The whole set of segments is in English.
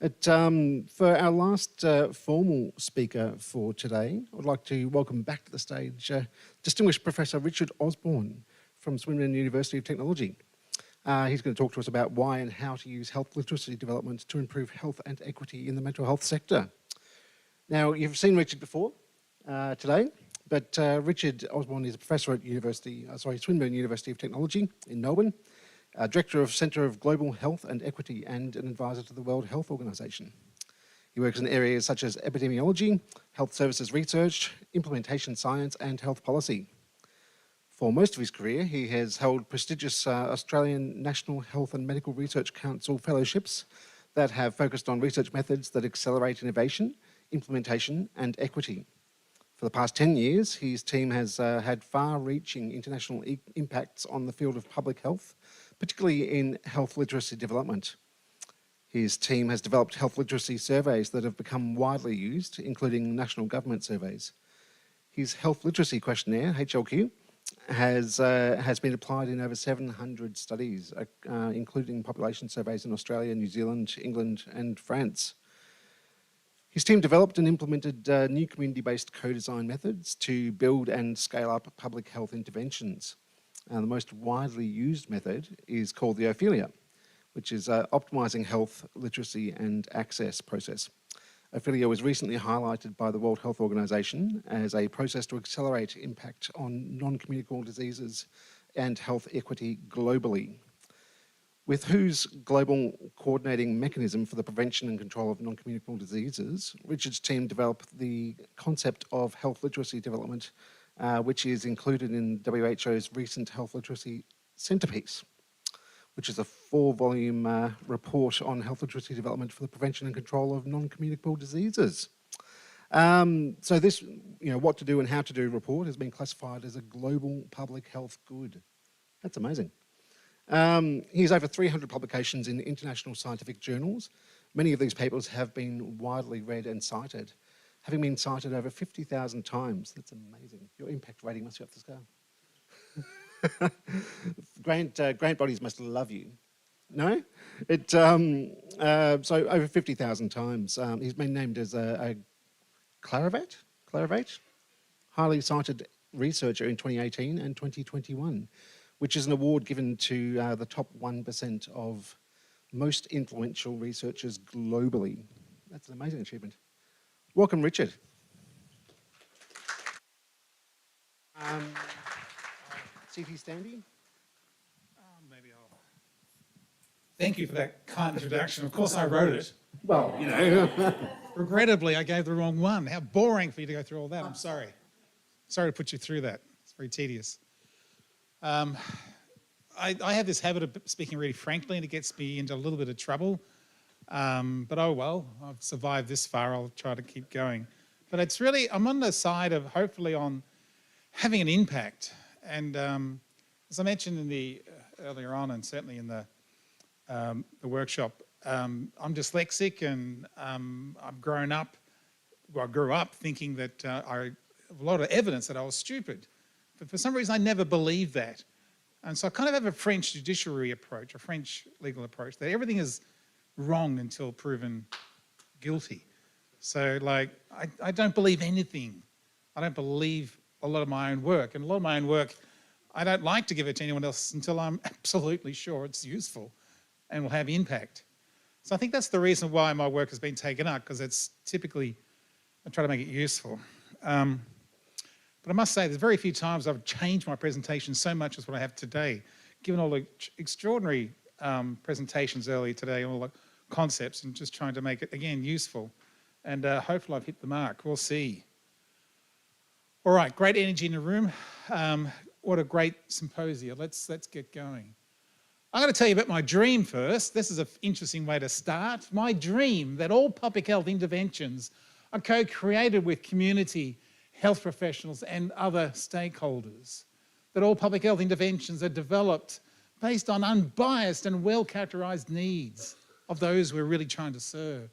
For our last formal speaker for today, I would like to welcome back to the stage distinguished Professor Richard Osborne from Swinburne University of Technology. He's going to talk to us about why and how to use health literacy development to improve health and equity in the mental health sector. Now, you've seen Richard before today, but Richard Osborne is a professor at Swinburne University of Technology in Melbourne, Director of Centre of Global Health and Equity and an advisor to the World Health Organization. He works in areas such as epidemiology, health services research, implementation science and health policy. For most of his career, he has held prestigious Australian National Health and Medical Research Council fellowships that have focused on research methods that accelerate innovation, implementation and equity. For the past 10 years, his team has had far-reaching international impacts on the field of public health, particularly in health literacy development. His team has developed health literacy surveys that have become widely used, including national government surveys. His health literacy questionnaire, HLQ, has been applied in over 700 studies, including population surveys in Australia, New Zealand, England and France. His team developed and implemented new community-based co-design methods to build and scale up public health interventions. The most widely used method is called the Ophelia, which is optimising health, literacy and access process. Ophelia was recently highlighted by the World Health Organization as a process to accelerate impact on non-communicable diseases and health equity globally. With WHO's global coordinating mechanism for the prevention and control of non-communicable diseases, Richard's team developed the concept of health literacy development, which is included in WHO's recent health literacy centrepiece, which is a 4-volume report on health literacy development for the prevention and control of non-communicable diseases. So this, what to do and how to do report has been classified as a global public health good. That's amazing. He has over 300 publications in international scientific journals. Many of these papers have been widely read and cited, having been cited over 50,000 times. That's amazing. Your impact rating must be off the scale. Grant bodies must love you. No? So over 50,000 times. He's been named as a Clarivate, highly cited researcher in 2018 and 2021, which is an award given to the top 1% of most influential researchers globally. That's an amazing achievement. Welcome, Richard. CT Standy? Maybe I'll... Thank you for that kind introduction. Of course, I wrote it. Well, Regrettably, I gave the wrong one. How boring for you to go through all that. I'm sorry. Sorry to put you through that. It's very tedious. I have this habit of speaking really frankly, and it gets me into a little bit of trouble. But oh well, I've survived this far. I'll try to keep going. But it's really, I'm on the side of hopefully on having an impact. And as I mentioned in the earlier on, and certainly in the workshop, I'm dyslexic, and I've grown up. Well, I grew up thinking that I have a lot of evidence that I was stupid, but for some reason I never believed that. And so I kind of have a French judiciary approach, a French legal approach, that everything is wrong until proven guilty. So like, I don't believe anything. I don't believe a lot of my own work. And a lot of my own work, I don't like to give it to anyone else until I'm absolutely sure it's useful and will have impact. So I think that's the reason why my work has been taken up, because it's typically, I try to make it useful. But I must say, there's very few times I've changed my presentation so much as what I have today, given all the extraordinary presentations earlier today, all the concepts, and just trying to make it, again, useful. And hopefully I've hit the mark. We'll see. All right, great energy in the room. What a great symposium. Let's get going. I'm going to tell you about my dream first. This is an interesting way to start. My dream that all public health interventions are co-created with community health professionals and other stakeholders. That all public health interventions are developed based on unbiased and well-characterised needs of those we're really trying to serve.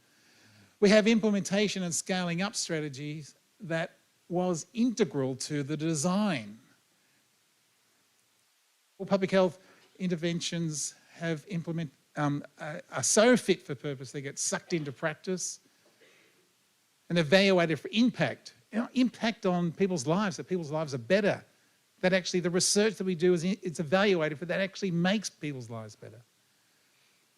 We have implementation and scaling up strategies that was integral to the design. All public health interventions have are so fit for purpose, they get sucked into practice and evaluated for impact, impact on people's lives, that people's lives are better, that actually the research that we do it's evaluated for that actually makes people's lives better.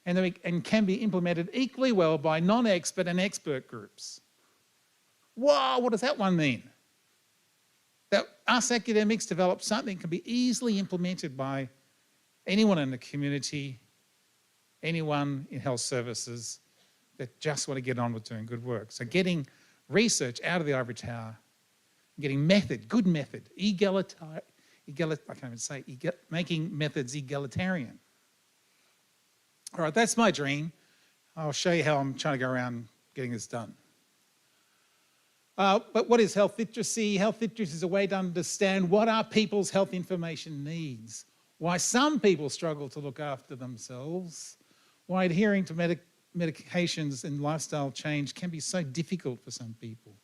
And can be implemented equally well by non-expert and expert groups. Wow, what does that one mean? That us academics develop something that can be easily implemented by anyone in the community, anyone in health services that just want to get on with doing good work. So getting research out of the ivory tower, getting method, good method, making methods egalitarian. All right, that's my dream. I'll show you how I'm trying to go around getting this done. But what is health literacy? Health literacy is a way to understand what are people's health information needs, why some people struggle to look after themselves, why adhering to medications and lifestyle change can be so difficult for some people,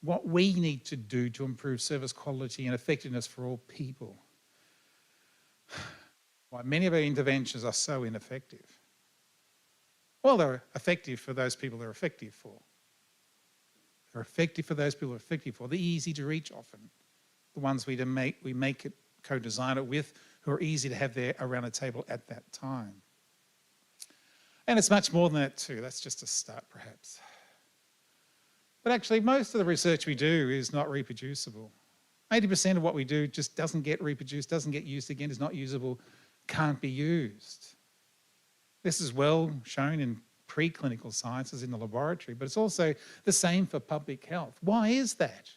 what we need to do to improve service quality and effectiveness for all people, why many of our interventions are so ineffective. Well, they're effective for those people they're effective for. They're effective for those people they're effective for. They're easy to reach often. The ones we make it, co-design it with, who are easy to have there around a table at that time. And it's much more than that too. That's just a start, perhaps. But actually, most of the research we do is not reproducible. 80% of what we do just doesn't get reproduced, doesn't get used again, is not usable, can't be used. This is well shown in preclinical sciences in the laboratory, but it's also the same for public health. Why is that?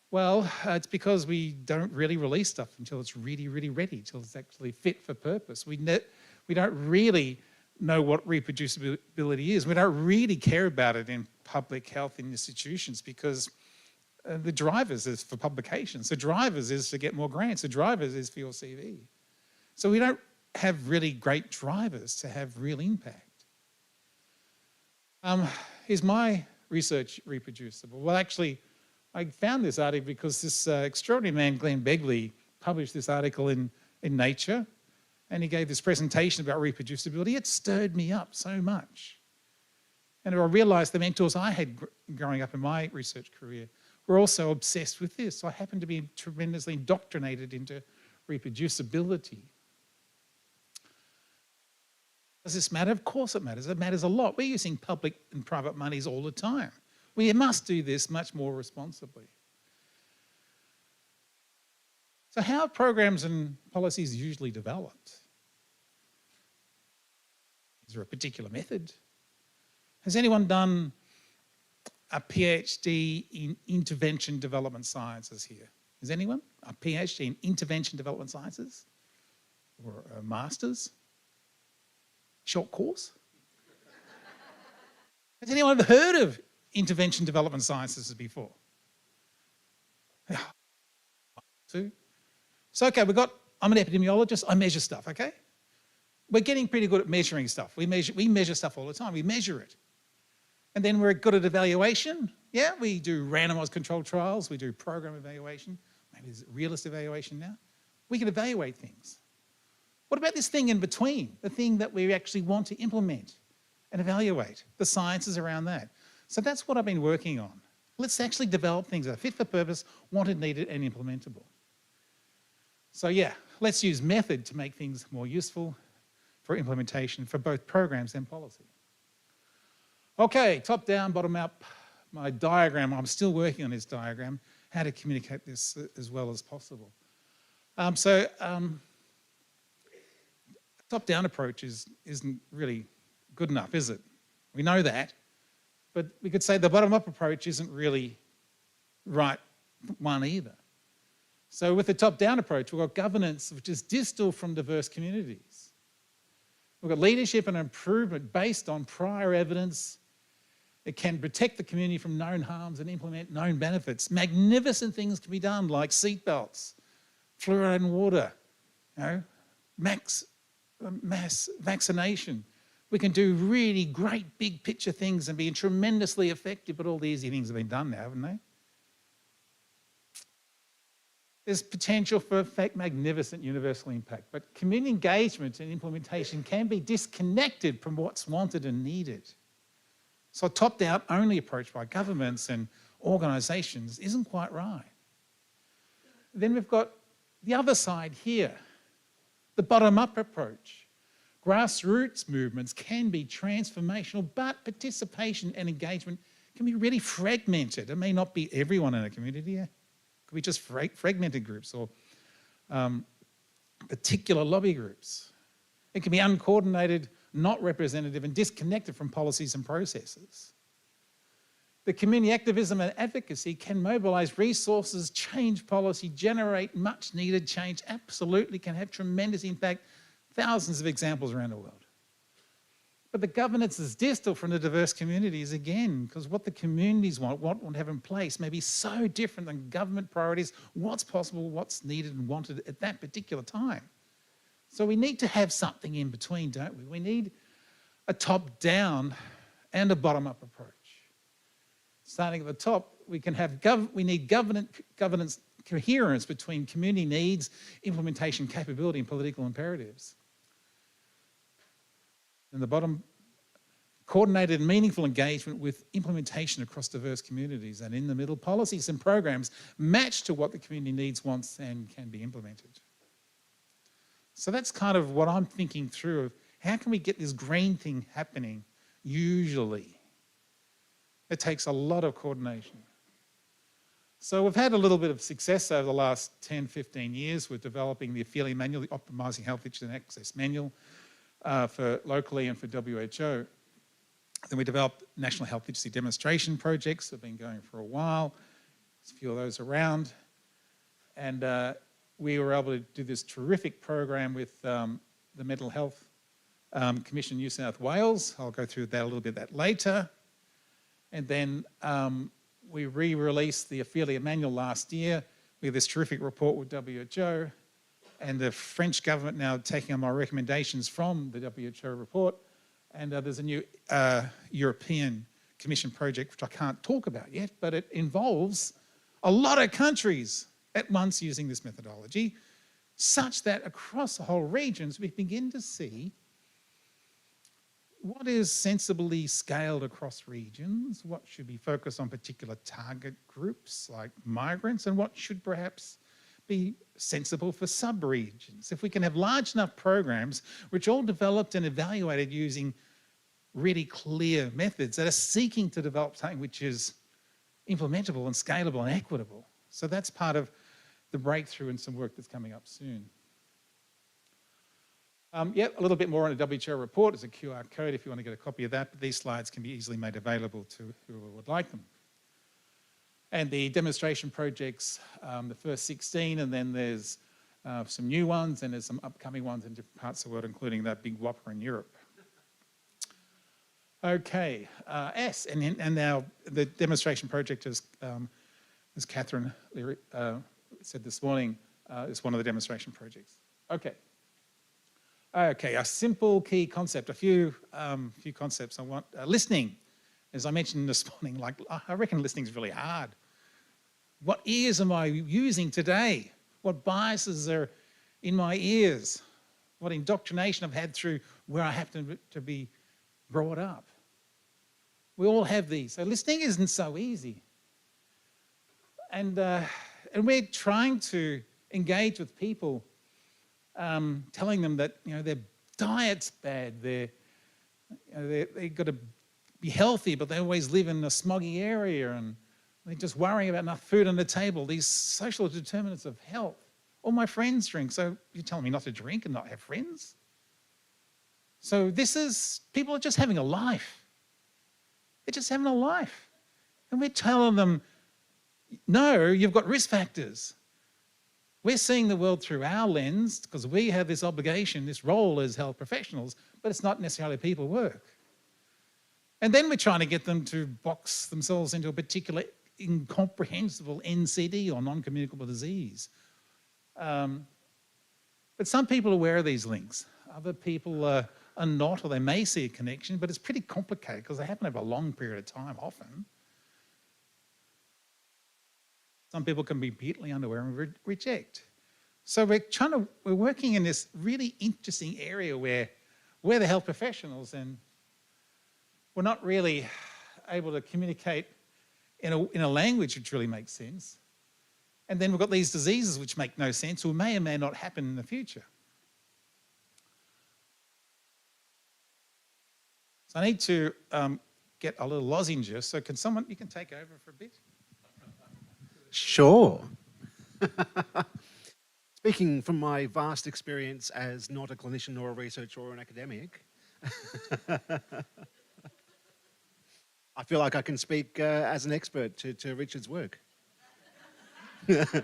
Well, it's because we don't really release stuff until it's really, really ready, until it's actually fit for purpose. We don't really know what reproducibility is. We don't really care about it in public health institutions because the drivers is for publications. The drivers is to get more grants. The drivers is for your CV. So we don't have really great drivers to have real impact. Is my research reproducible? Well, actually, I found this article because this extraordinary man, Glenn Begley, published this article in Nature, and he gave this presentation about reproducibility. It stirred me up so much. And I realised the mentors I had growing up in my research career were also obsessed with this. So I happened to be tremendously indoctrinated into reproducibility. Does this matter? Of course it matters. It matters a lot. We're using public and private monies all the time. We must do this much more responsibly. So how are programs and policies usually developed? Is there a particular method? Has anyone done a PhD in intervention development sciences here? Is anyone? A PhD in intervention development sciences? Or a master's? Short course? Has anyone ever heard of intervention development sciences before? Yeah. Two. So, okay, I'm an epidemiologist, I measure stuff, okay? We're getting pretty good at measuring stuff. We measure stuff all the time, we measure it. And then we're good at evaluation. Yeah, we do randomized controlled trials, we do program evaluation, maybe there's realist evaluation now. We can evaluate things. What about this thing in between, the thing that we actually want to implement and evaluate, the sciences around that? So that's what I've been working on. Let's actually develop things that are fit for purpose, wanted, needed, and implementable. So yeah, let's use method to make things more useful for implementation for both programs and policy. Okay, top down, bottom up, my diagram, I'm still working on this diagram, how to communicate this as well as possible. Top-down approach isn't really good enough, is it? We know that, but we could say the bottom-up approach isn't really right one either. So with the top-down approach, we've got governance, which is distal from diverse communities. We've got leadership and improvement based on prior evidence. It can protect the community from known harms and implement known benefits. Magnificent things can be done, like seatbelts, fluoride in water, mass vaccination. We can do really great big picture things and be tremendously effective, but all the easy things have been done now, haven't they? There's potential for magnificent universal impact, but community engagement and implementation can be disconnected from what's wanted and needed. So a top-down only approach by governments and organisations isn't quite right. Then we've got the other side here, the bottom-up approach. Grassroots movements can be transformational, but participation and engagement can be really fragmented. It may not be everyone in a community. It could be just fragmented groups or particular lobby groups. It can be uncoordinated, not representative, and disconnected from policies and processes. The community activism and advocacy can mobilise resources, change policy, generate much needed change, absolutely can have tremendous impact, thousands of examples around the world. But the governance is distant from the diverse communities again, because what the communities want to have in place may be so different than government priorities, what's possible, what's needed and wanted at that particular time. So we need to have something in between, don't we? We need a top-down and a bottom-up approach. Starting at the top, we need governance coherence between community needs, implementation capability, and political imperatives. And the bottom, coordinated and meaningful engagement with implementation across diverse communities. And in the middle, policies and programs match to what the community needs, wants, and can be implemented. So that's kind of what I'm thinking through of how can we get this green thing happening usually. It takes a lot of coordination. So we've had a little bit of success over the last 10, 15 years with developing the Affiliate Manual, the Optimising Health Literacy and Access Manual for locally and for WHO. Then we developed national health literacy demonstration projects that have been going for a while. There's a few of those around. And we were able to do this terrific program with the Mental Health Commission New South Wales. I'll go through that a little bit later. And then we re-released the Affiliate Manual last year. We have this terrific report with WHO, and the French government now taking on my recommendations from the WHO report. And there's a new European Commission project, which I can't talk about yet, but it involves a lot of countries at once using this methodology, such that across the whole regions, we begin to see what is sensibly scaled across regions, what should be focused on particular target groups like migrants, and what should perhaps be sensible for sub-regions. If we can have large enough programs which are all developed and evaluated using really clear methods that are seeking to develop something which is implementable and scalable and equitable. So that's part of the breakthrough and some work that's coming up soon. A little bit more on the WHO report. There's a QR code if you want to get a copy of that, but these slides can be easily made available to whoever would like them. And the demonstration projects, the first 16, and then there's some new ones, and there's some upcoming ones in different parts of the world, including that big whopper in Europe. Okay, and now the demonstration project, as Catherine said this morning, is one of the demonstration projects. Okay, a simple key concept, a few concepts I want. Listening, as I mentioned this morning, I reckon listening is really hard. What ears am I using today? What biases are in my ears? What indoctrination I've had through where I happen to be brought up? We all have these. So listening isn't so easy. And we're trying to engage with people, telling them that their diet's bad, they've got to be healthy, but they always live in a smoggy area and they're just worrying about enough food on the table, these social determinants of health. All my friends drink, so you're telling me not to drink and not have friends? So people are just having a life. They're just having a life. And we're telling them, no, you've got risk factors. We're seeing the world through our lens because we have this obligation, this role as health professionals, but it's not necessarily people work. And then we're trying to get them to box themselves into a particular incomprehensible NCD or non-communicable disease. But some people are aware of these links. Other people are not, or they may see a connection, but it's pretty complicated because they happen over a long period of time often. Some people can be completely unaware and reject. So we're working in this really interesting area where we're the health professionals and we're not really able to communicate in a language which really makes sense. And then we've got these diseases which make no sense or may not happen in the future. So I need to get a little lozenge. So you can take over for a bit? Sure. Speaking from my vast experience as not a clinician or a researcher or an academic, I feel like I can speak as an expert to Richard's work. Are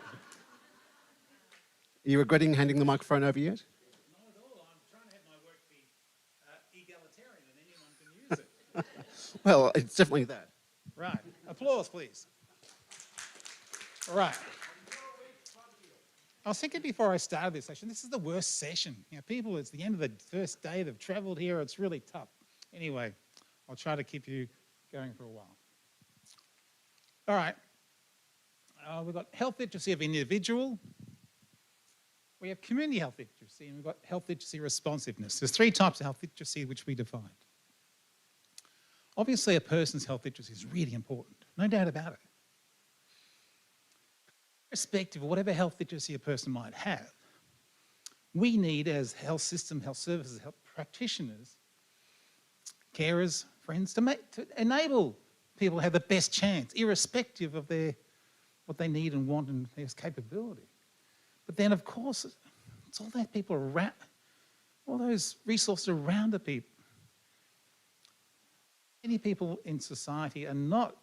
you regretting handing the microphone over yet? Not at all. I'm trying to have my work be egalitarian and anyone can use it. Well, it's definitely that. Right. Applause, please. All right. I was thinking before I started this session, this is the worst session. People, it's the end of the first day, they've travelled here, it's really tough. Anyway, I'll try to keep you going for a while. All right. We've got health literacy of individual. We have community health literacy, and we've got health literacy responsiveness. There's 3 types of health literacy which we defined. Obviously, a person's health literacy is really important, no doubt about it. Irrespective of whatever health literacy a person might have, we need, as health system, health services, health practitioners, carers, friends, to enable people to have the best chance, irrespective of what they need and want and their capability. But then, of course, it's all that people around, all those resources around the people. Many people in society are not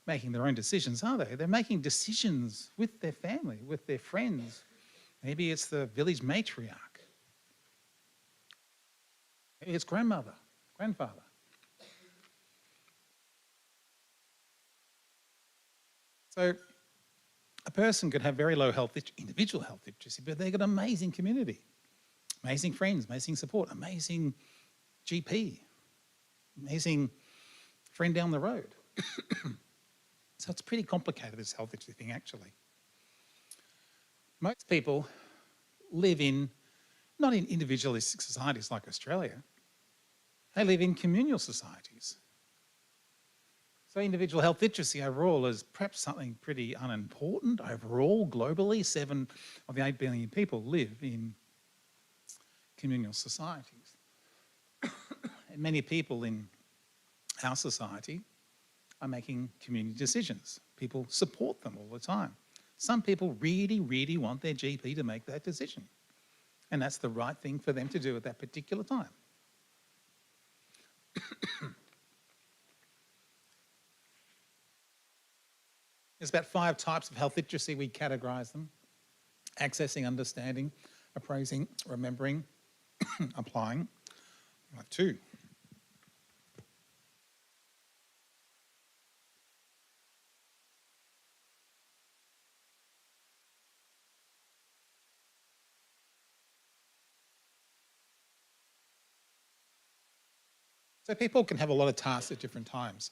making their own decisions, are they? They're making decisions with their family, with their friends. Maybe it's the village matriarch. Maybe it's grandmother, grandfather. So a person could have very low individual health literacy, but they've got an amazing community, amazing friends, amazing support, amazing GP, amazing friend down the road. So it's pretty complicated, this health literacy thing, actually. Most people live not in individualistic societies like Australia. They live in communal societies. So individual health literacy overall is perhaps something pretty unimportant. Overall, globally, 7 of the 8 billion people live in communal societies. And many people in our society are making community decisions. People support them all the time. Some people really, really want their GP to make that decision. And that's the right thing for them to do at that particular time. There's about 5 types of health literacy. We categorise them: accessing, understanding, appraising, remembering, applying. I have 2. So people can have a lot of tasks at different times.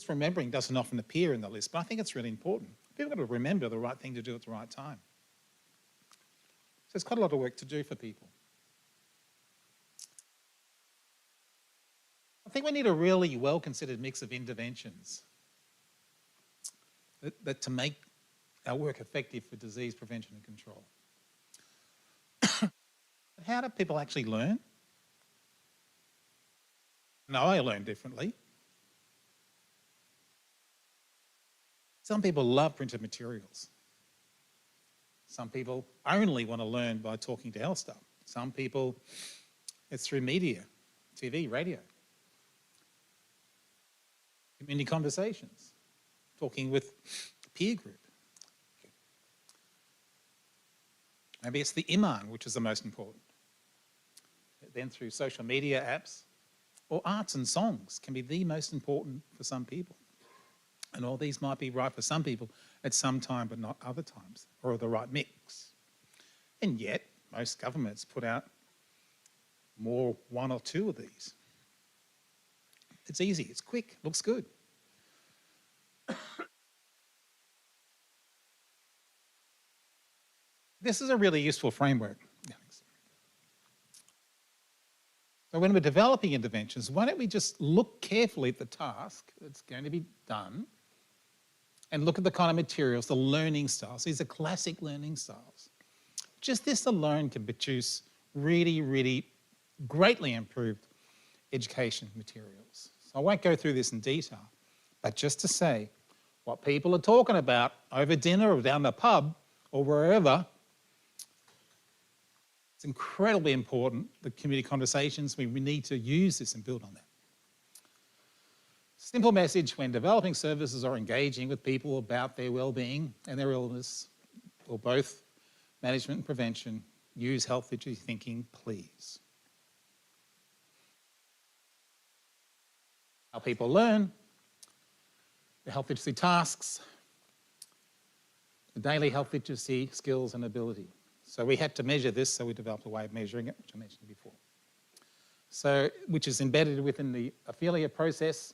Remembering doesn't often appear in the list, but I think it's really important. People have got to remember the right thing to do at the right time. So there's quite a lot of work to do for people. I think we need a really well-considered mix of interventions that to make our work effective for disease prevention and control. But how do people actually learn? No, I learn differently. Some people love printed materials. Some people only want to learn by talking to health staff. Some people, it's through media, TV, radio, community conversations, talking with a peer group. Maybe it's the Iman, which is the most important. Then through social media apps, or arts and songs can be the most important for some people. And all these might be right for some people at some time, but not other times, or the right mix. And yet, most governments put out more 1 or 2 of these. It's easy, it's quick, looks good. This is a really useful framework. So when we're developing interventions, why don't we just look carefully at the task that's going to be done and look at the kind of materials, the learning styles. These are classic learning styles. Just this alone can produce really, really greatly improved education materials. So I won't go through this in detail, but just to say what people are talking about over dinner or down the pub or wherever, it's incredibly important, the community conversations. We need to use this and build on that. Simple message when developing services or engaging with people about their well-being and their illness, or both management and prevention, use health literacy thinking, please. How people learn, the health literacy tasks, the daily health literacy skills and ability. So we had to measure this, so we developed a way of measuring it, which I mentioned before. So, which is embedded within the Ophelia process,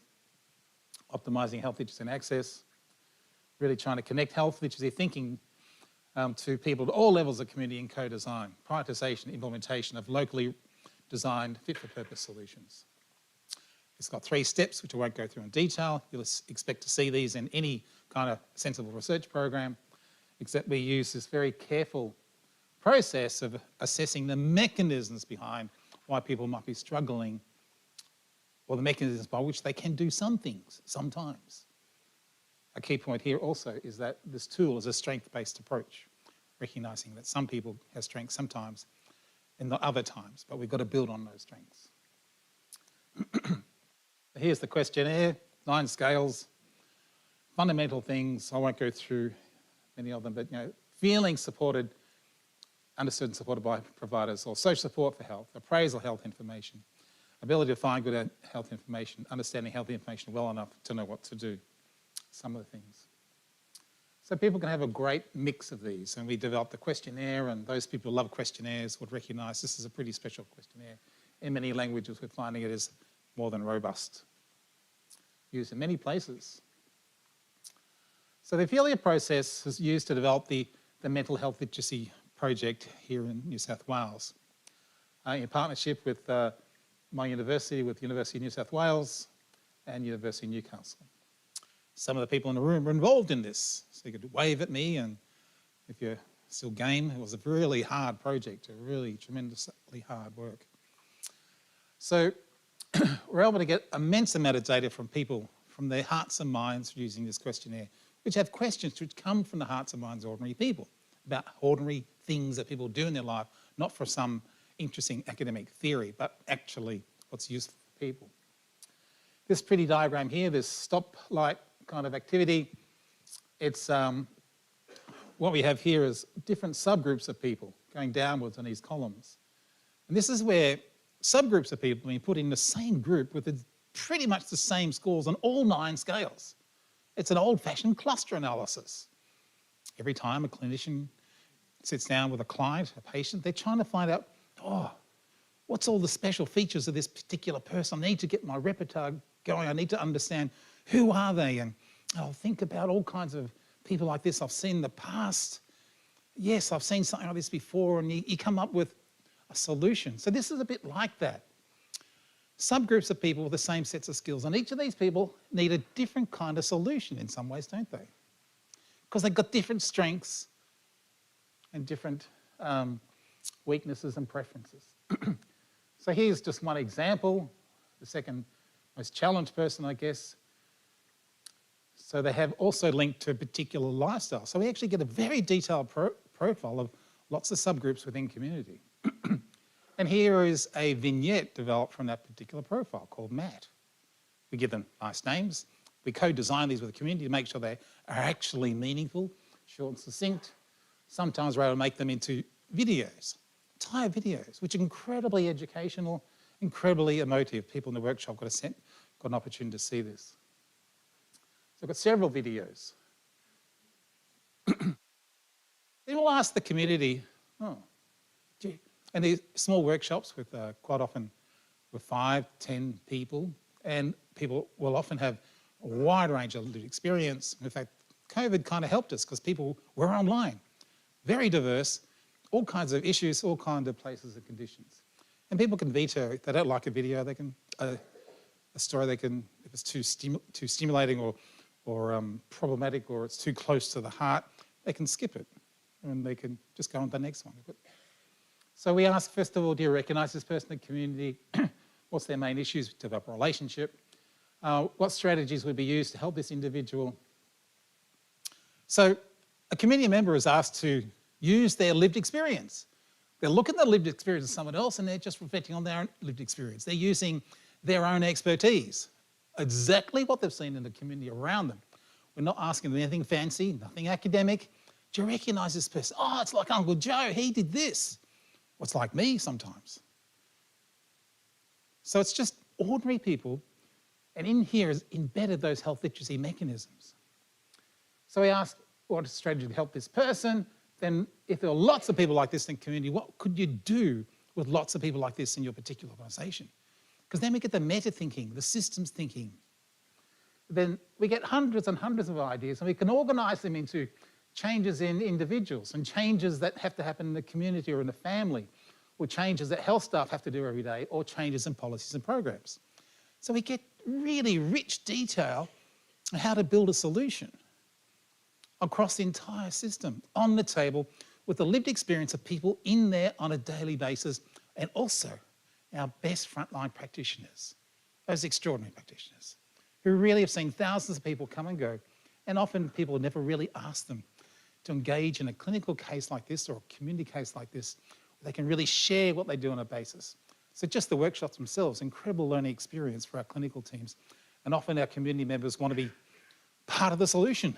optimising health literacy and access, really trying to connect health literacy thinking to people at all levels of community and co-design, prioritisation, implementation of locally designed fit-for-purpose solutions. It's got 3 steps, which I won't go through in detail. You'll expect to see these in any kind of sensible research program, except we use this very careful process of assessing the mechanisms behind why people might be struggling, or the mechanisms by which they can do some things sometimes. A key point here also is that this tool is a strength-based approach, recognising that some people have strengths sometimes and not other times, but we've got to build on those strengths. Here's the questionnaire, 9 scales, fundamental things. I won't go through many of them, but feeling supported, understood and supported by providers, or social support for health, appraisal health information, ability to find good health information, understanding health information well enough to know what to do, some of the things. So people can have a great mix of these, and we developed the questionnaire, and those people who love questionnaires would recognise this is a pretty special questionnaire. In many languages, we're finding it is more than robust, used in many places. So the Ophelia process is used to develop the mental health literacy project here in New South Wales, in partnership with my university, with the University of New South Wales and University of Newcastle. Some of the people in the room were involved in this, so you could wave at me, and if you're still game, it was a really hard project, a really tremendously hard work. So we're able to get immense amount of data from people, from their hearts and minds using this questionnaire, which have questions which come from the hearts and minds of ordinary people, about ordinary things that people do in their life, not for some interesting academic theory, but actually what's useful for people. This pretty diagram here, this stoplight kind of activity, it's what we have here is different subgroups of people going downwards on these columns. And this is where subgroups of people being put in the same group with pretty much the same scores on all 9 scales. It's an old-fashioned cluster analysis. Every time a clinician sits down with a client, a patient, they're trying to find out, what's all the special features of this particular person? I need to get my repertoire going. I need to understand who are they, and I'll think about all kinds of people like this I've seen in the past. Yes, I've seen something like this before, and you come up with a solution. So this is a bit like that. Subgroups of people with the same sets of skills, and each of these people need a different kind of solution in some ways, don't they? Because they've got different strengths and different weaknesses and preferences. So here's just one example, the second most challenged person, I guess. So they have also linked to a particular lifestyle. So we actually get a very detailed profile of lots of subgroups within community. And here is a vignette developed from that particular profile called Matt. We give them nice names. We co-design these with the community to make sure they are actually meaningful, short and succinct. Sometimes we're able to make them into videos, entire videos, which are incredibly educational, incredibly emotive. People in the workshop got an opportunity to see this. So I've got several videos. Then we'll ask the community, and these small workshops with quite often with 5, 10 people, and people will often have a wide range of lived experience. In fact, COVID kind of helped us because people were online, very diverse, all kinds of issues, all kinds of places and conditions. And people can veto. If they don't like a video, they can, a story, they can, if it's too stimulating or problematic, or it's too close to the heart, they can skip it and they can just go on to the next one. So we ask, first of all, do you recognise this person in the community? What's their main issues? Develop a relationship. What strategies would be used to help this individual? So a community member is asked to use their lived experience. They're looking at the lived experience of someone else and they're just reflecting on their own lived experience. They're using their own expertise, exactly what they've seen in the community around them. We're not asking them anything fancy, nothing academic. Do you recognise this person? Oh, it's like Uncle Joe, he did this. Well, it's like me sometimes. So it's just ordinary people, and in here is embedded those health literacy mechanisms. So we asked, what is a strategy to help this person? Then if there are lots of people like this in the community, what could you do with lots of people like this in your particular organisation? Because then we get the meta thinking, the systems thinking. Then we get hundreds and hundreds of ideas and we can organise them into changes in individuals and changes that have to happen in the community or in the family, or changes that health staff have to do every day, or changes in policies and programs. So we get really rich detail on how to build a solution across the entire system on the table with the lived experience of people in there on a daily basis, and also our best frontline practitioners, those extraordinary practitioners who really have seen thousands of people come and go, and often people never really ask them to engage in a clinical case like this or a community case like this, where they can really share what they do on a basis. So just the workshops themselves, incredible learning experience for our clinical teams, and often our community members want to be part of the solution.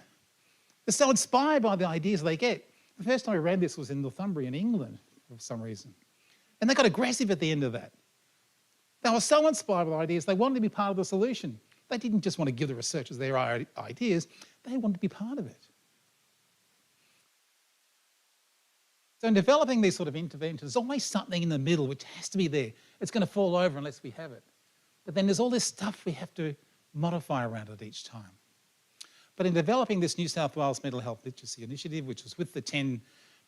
They're so inspired by the ideas they get. The first time I ran this was in Northumbria in England for some reason. And they got aggressive at the end of that. They were so inspired by the ideas, they wanted to be part of the solution. They didn't just want to give the researchers their ideas, they wanted to be part of it. So in developing these sort of interventions, there's always something in the middle which has to be there. It's going to fall over unless we have it. But then there's all this stuff we have to modify around it each time. But in developing this New South Wales Mental Health Literacy Initiative, which was with the 10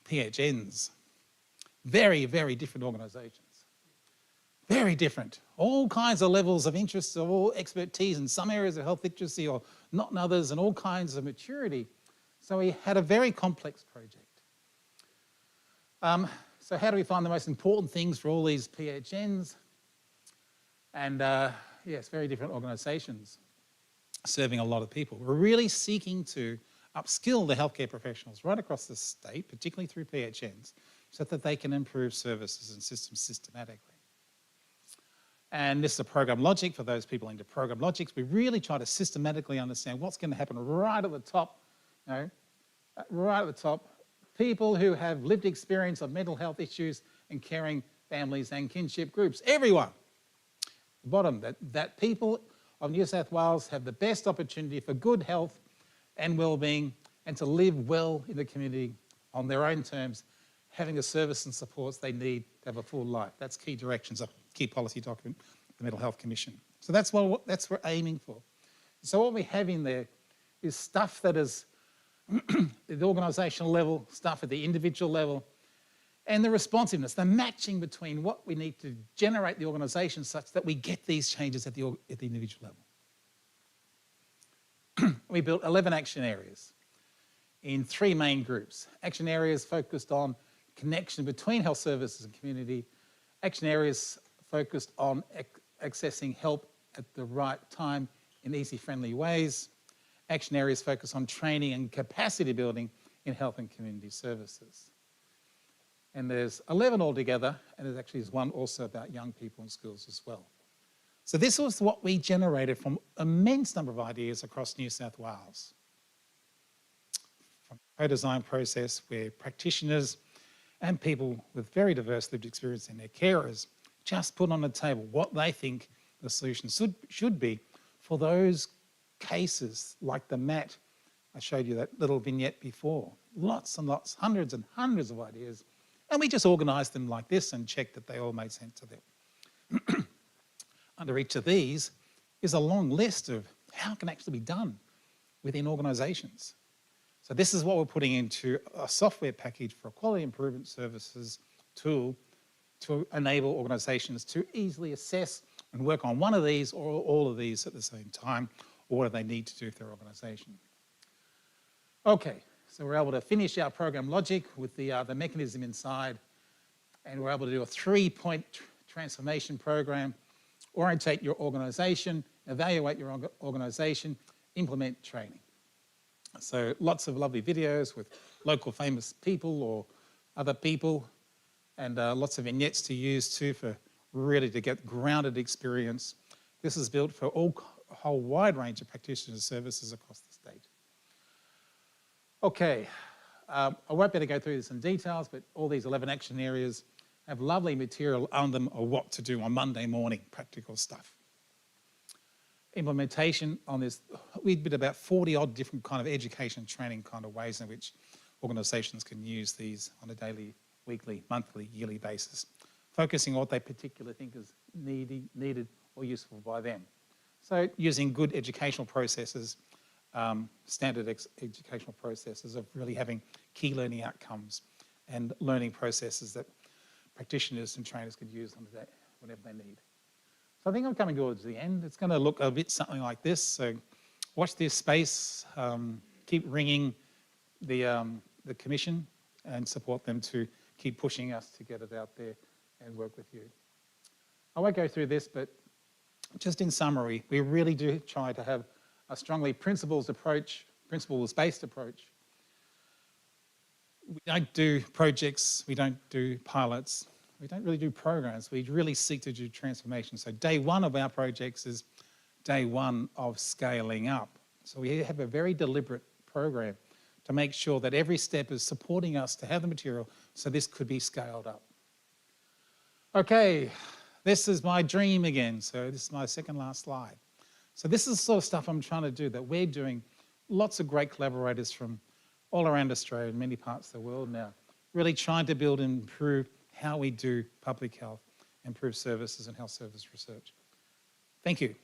PHNs, very, very different organisations, very different, all kinds of levels of interest, of all expertise in some areas of health literacy or not in others, and all kinds of maturity. So we had a very complex project. So how do we find the most important things for all these PHNs? And yes, very different organisations serving a lot of people. We're really seeking to upskill the healthcare professionals right across the state, particularly through PHNs, so that they can improve services and systems systematically. And this is a program logic for those people into program logics. We really try to systematically understand what's going to happen right at the top, you know, right at the top. People who have lived experience of mental health issues and caring families and kinship groups. Everyone. Bottom, that people of New South Wales have the best opportunity for good health and well-being and to live well in the community on their own terms, having the service and supports they need to have a full life. That's key directions, a key policy document, the Mental Health Commission. So that's what we're aiming for. So what we have in there is stuff that is at the organisational level, stuff at the individual level, and the responsiveness, the matching between what we need to generate the organisation such that we get these changes at the individual level. We built 11 action areas in 3 main groups. Action areas focused on connection between health services and community. Action areas focused on accessing help at the right time in easy, friendly ways. Action areas focus on training and capacity building in health and community services. And there's 11 altogether, and there's actually one also about young people in schools as well. So this was what we generated from an immense number of ideas across New South Wales. From a co-design process where practitioners and people with very diverse lived experience in their carers just put on the table what they think the solution should be for those cases like the MAT. I showed you that little vignette before. Lots and lots, hundreds and hundreds of ideas. And we just organised them like this and checked that they all made sense to them. Under each of these is a long list of how it can actually be done within organisations. So this is what we're putting into a software package for a quality improvement services tool to enable organisations to easily assess and work on one of these or all of these at the same time, or what do they need to do with their organisation. Okay, so we're able to finish our program logic with the mechanism inside, and we're able to do a 3-point transformation program, orientate your organisation, evaluate your organisation, implement training. So lots of lovely videos with local famous people or other people, and lots of vignettes to use too for really to get grounded experience. This is built for a whole wide range of practitioners' services across the state. Okay, I won't be able to go through this in details, but all these 11 action areas have lovely material on them of what to do on Monday morning, practical stuff. Implementation on this, we did about 40 odd different kind of education training kind of ways in which organisations can use these on a daily, weekly, monthly, yearly basis, focusing on what they particularly think is needed or useful by them. So using good educational processes, standard educational processes of really having key learning outcomes and learning processes that practitioners and trainers could use on the day whenever they need. So I think I'm coming towards the end. It's going to look a bit something like this. So watch this space, keep ringing the commission and support them to keep pushing us to get it out there and work with you. I won't go through this, but just in summary, we really do try to have a strongly principles-based approach. We don't do projects, we don't do pilots, we don't really do programs, we really seek to do transformation. So day one of our projects is day one of scaling up. So we have a very deliberate program to make sure that every step is supporting us to have the material so this could be scaled up. Okay, this is my dream again. So this is my second last slide. So this is the sort of stuff I'm trying to do, that we're doing. Lots of great collaborators from all around Australia and many parts of the world now, really trying to build and improve how we do public health, improve services and health service research. Thank you.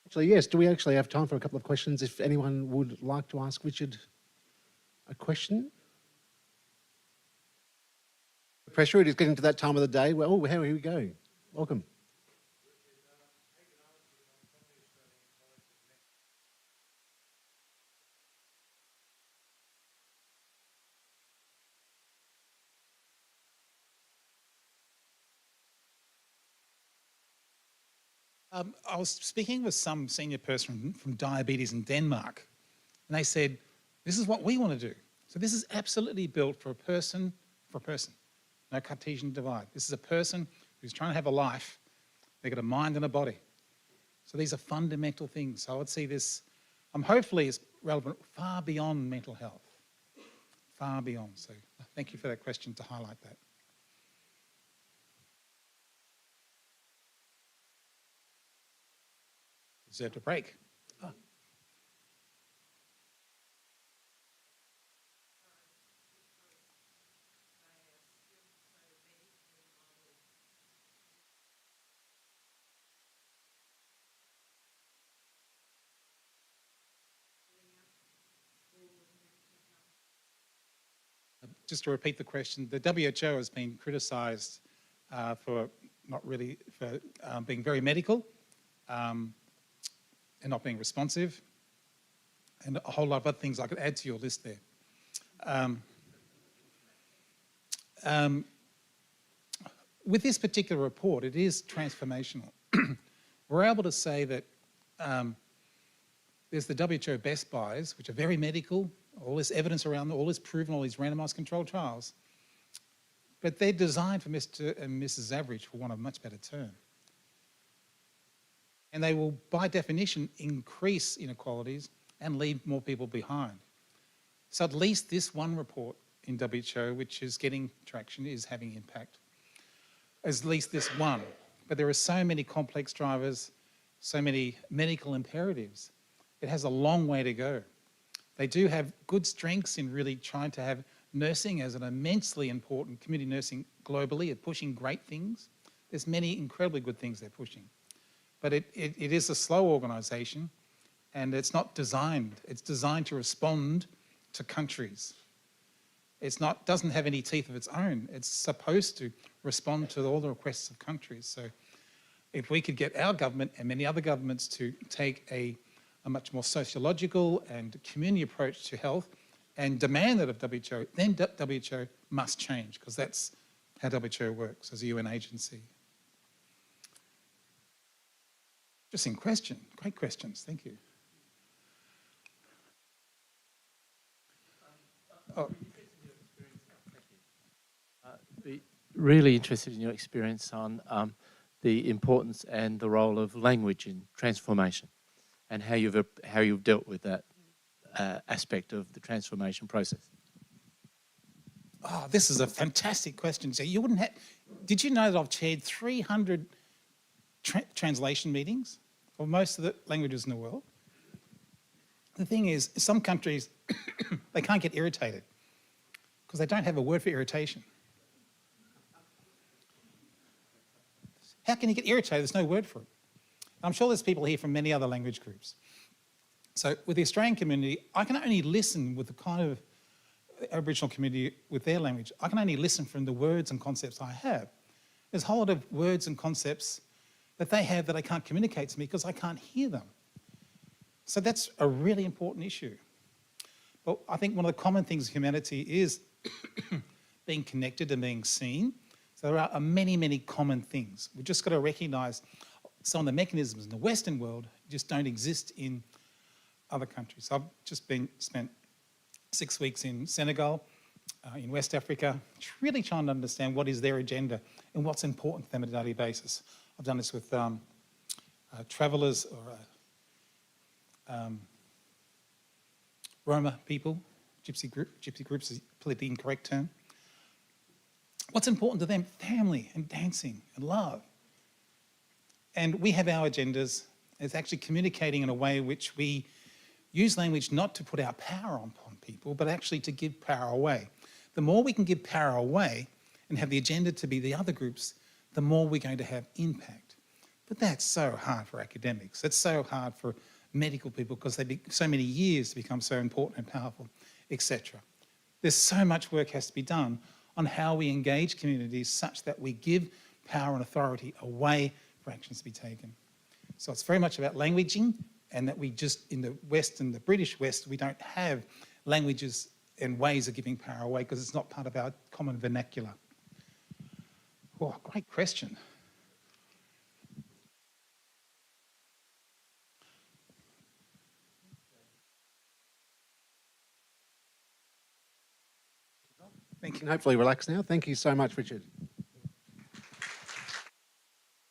Actually, yes, do we actually have time for a couple of questions if anyone would like to ask Richard a question? The pressure, it is getting to that time of the day. Well, oh, here we go. Welcome. I was speaking with some senior person from diabetes in Denmark, and they said, this is what we want to do. So this is absolutely built for a person, no Cartesian divide. This is a person who's trying to have a life. They've got a mind and a body. So these are fundamental things. So I would see this, hopefully is relevant far beyond mental health, far beyond. So thank you for that question to highlight that. Deserved a break. Oh. Just to repeat the question, the WHO has been criticised for being very medical. And not being responsive, and a whole lot of other things I could add to your list there. With this particular report, it is transformational. We're able to say that there's the WHO best buys, which are very medical, all this evidence around them, all this proven, all these randomised controlled trials, but they're designed for Mr. and Mrs. Average, for want of a much better term. And they will, by definition, increase inequalities and leave more people behind. So at least this one report in WHO, which is getting traction, is having impact. At least this one. but there are so many complex drivers, so many medical imperatives. It has a long way to go. They do have good strengths in really trying to have nursing as an immensely important community nursing globally, at pushing great things. There's many incredibly good things they're pushing. But it is a slow organisation, and it's not designed. It's designed to respond to countries. Doesn't have any teeth of its own. It's supposed to respond to all the requests of countries. So if we could get our government and many other governments to take a much more sociological and community approach to health and demand that of WHO, then WHO must change, because that's how WHO works as a UN agency. Interesting question. Great questions. Thank you. Oh. Be really interested in your experience on the importance and the role of language in transformation, and how you've dealt with that aspect of the transformation process. Oh, this is a fantastic question. So did you know that I've chaired 300 translation meetings for most of the languages in the world? The thing is, some countries, they can't get irritated because they don't have a word for irritation. How can you get irritated? There's no word for it. I'm sure there's people here from many other language groups. So with the Australian community, I can only listen with the kind of Aboriginal community with their language. I can only listen from the words and concepts I have. There's a whole lot of words and concepts that they have that I can't communicate to me because I can't hear them. So that's a really important issue. But I think one of the common things in humanity is being connected and being seen. So there are many, many common things. We've just got to recognise some of the mechanisms in the Western world just don't exist in other countries. I've just spent 6 weeks in Senegal, in West Africa, really trying to understand what is their agenda and what's important to them on a daily basis. I've done this with travellers or Roma people, gypsy groups is politically incorrect term. What's important to them? Family and dancing and love. And we have our agendas. It's actually communicating in a way which we use language not to put our power upon people, but actually to give power away. The more we can give power away and have the agenda to be the other groups, the more we're going to have impact. But that's so hard for academics. It's so hard for medical people because they take so many years to become so important and powerful, etc. There's so much work has to be done on how we engage communities such that we give power and authority away for actions to be taken. So it's very much about languaging, and that we just, in the West and the British West, we don't have languages and ways of giving power away because it's not part of our common vernacular. Oh, great question. Thank you. And hopefully relax now. Thank you so much, Richard.